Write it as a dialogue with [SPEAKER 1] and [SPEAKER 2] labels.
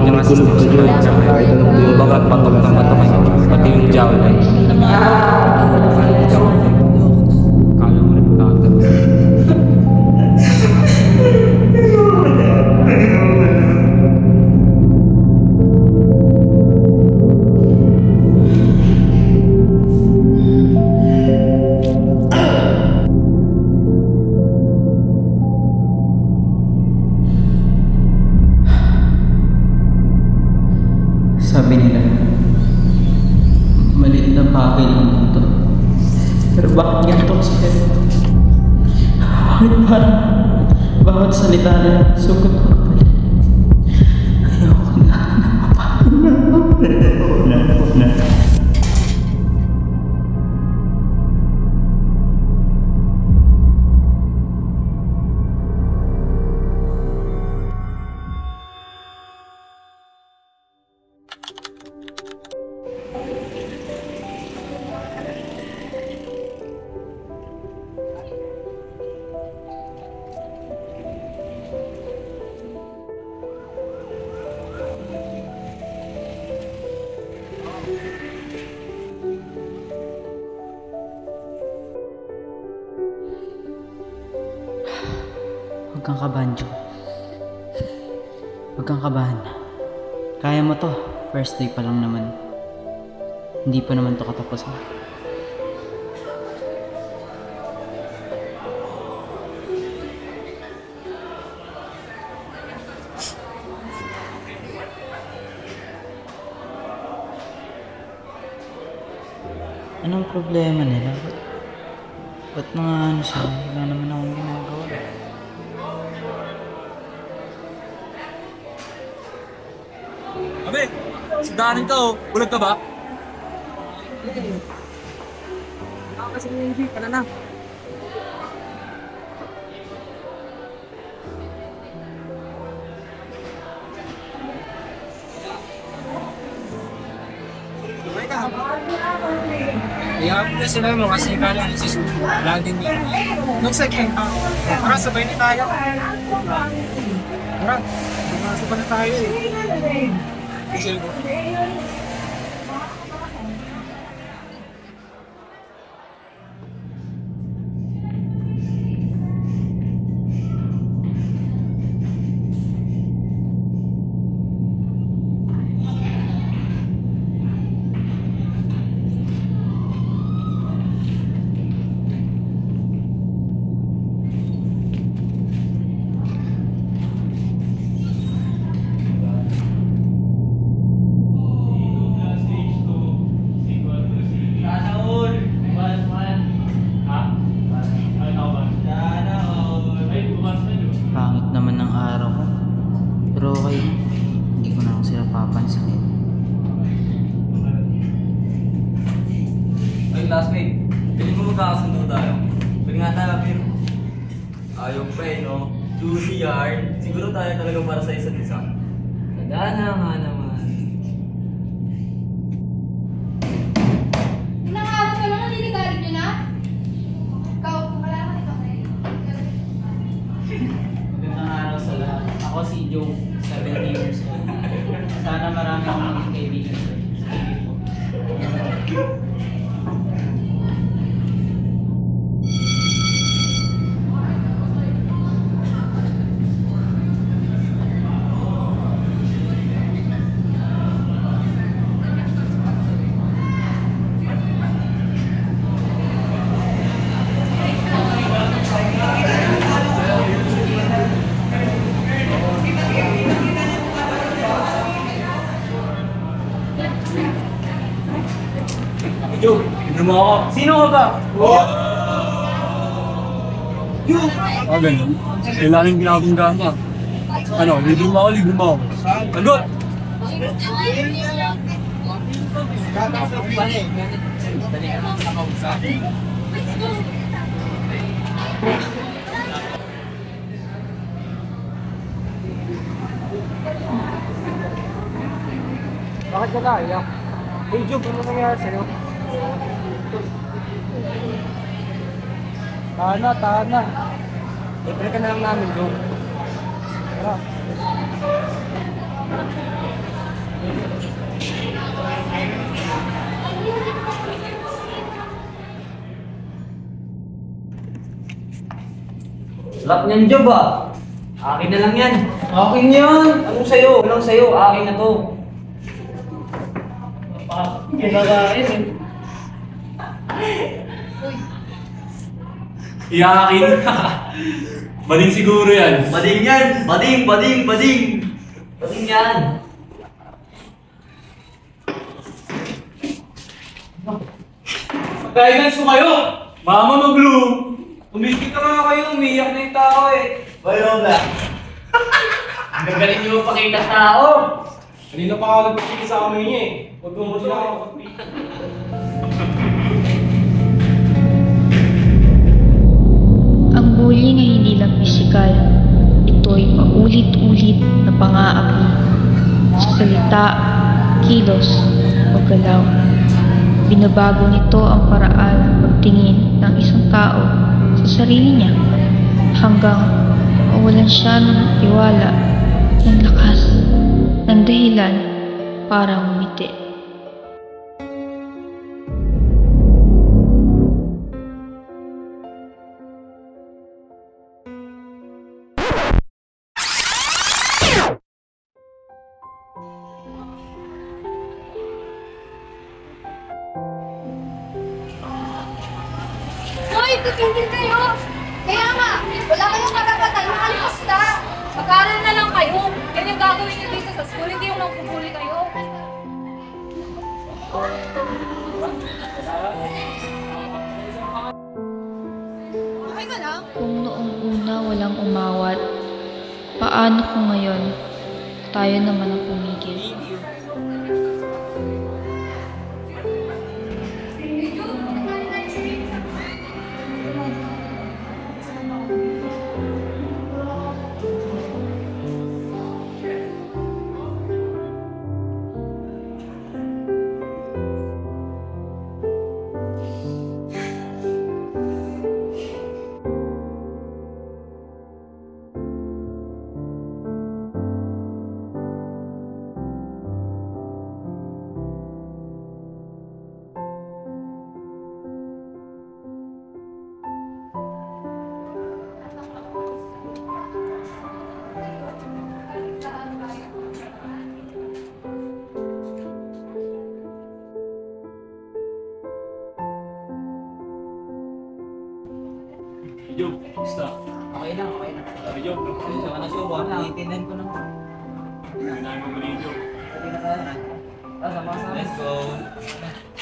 [SPEAKER 1] mga systems na kumbaga patok na patok pati yung jawline. Kala mo nagtatapos.
[SPEAKER 2] Sabi nila, maliit na bagay lang ito. Pero bakit ganito kasi kayo? Bakit parang bawat salita nila sugat ko pala? Ayoko na, napapagod na. Huwag kang kabahan, Jo. Huwag kang kabahan. Kaya mo to. First day pa lang naman. Hindi pa naman to katapusan. Anong problema nila? Ba't mga ano siya? Wala naman akong ginagawa.
[SPEAKER 3] Abe, sadahanin ka oh. Bulag ka ba?
[SPEAKER 4] Ako kasi hindi, pala na.
[SPEAKER 3] Iyan mo na sila mo kasi kala yung sis laging yun. Nung second, tara sabay na tayo. Tara, sabay na tayo eh. Kasi ko.
[SPEAKER 2] Pangit naman ng araw ko. Pero okay, hindi ko na lang sila papansin.
[SPEAKER 5] Ay, classmate, piling mo magkakasundo tayo. Piling nga tayo, pero ayaw pa eh, no? Juicy yarn. Siguro tayo talaga para sa isa't isa. Sagana nga naman.
[SPEAKER 6] Nakakabot ka naman, niligarin nyo na? Ikaw, wala naman ito.
[SPEAKER 2] Magandang araw sa lahat. Ako si Joe, 70 years old. Sana marami akong maging kaibigan sa sige po.
[SPEAKER 3] Joe, libre mo ako. Sino ka ba? Ah, ganun. Kailangan ginagawa ka. Ano, libre mo ako, libre mo ako. Sagot!
[SPEAKER 4] Bakit ka kaya? Hey, Job, ano nangyari sa'yo? Tahan na. Libre ka na lang namin, Job. Tara.
[SPEAKER 5] Lap niyan, Job ah. Akin na lang yan. Akin yan. Anong sa'yo? Anong sa'yo? Akin na to. Kinakain eh.
[SPEAKER 3] Iyakin. Bading siguro yan.
[SPEAKER 5] Bading yan! Bading! Bading! Bading! Bading yan!
[SPEAKER 4] Guidance ko kayo!
[SPEAKER 3] Mama mag-blue.
[SPEAKER 4] Tumigil ka nga kayo, umiyak na yung tao eh.
[SPEAKER 5] Bayro na. Ang gagaling niyo pakita tao.
[SPEAKER 4] Kanina pa ako nagpapigil sa kamay niya eh. Huwag mo sila ako magpapigil.
[SPEAKER 7] Ang bullying ay hindi lang pisikal. Ito'y paulit-ulit na pang-aapi sa salita, kilos o galaw. Binabago nito ang paraan ng pagtingin ng isang tao sa sarili niya hanggang mawalan siya ng tiwala, ng lakas, ng dahilan para ngumiti.
[SPEAKER 6] Hoy, titigil kayo! Kaya nga, wala kayong karapatan makalipasta. Mag-aaral na lang kayo. Yan yung gagawin niyo dito sa school, hindi yung nangpupuli kayo. Okay ka lang?
[SPEAKER 7] Kung noong una walang umawat, paano kung ngayon tayo naman ang pumigil?
[SPEAKER 3] Job, basta.
[SPEAKER 5] Okay lang, okay lang.
[SPEAKER 3] Sabi Job,
[SPEAKER 5] Sa ka na suba, naiintindihan ko naman.
[SPEAKER 3] Hindi namin mag-video.
[SPEAKER 5] Pwede na tayo. Let's go.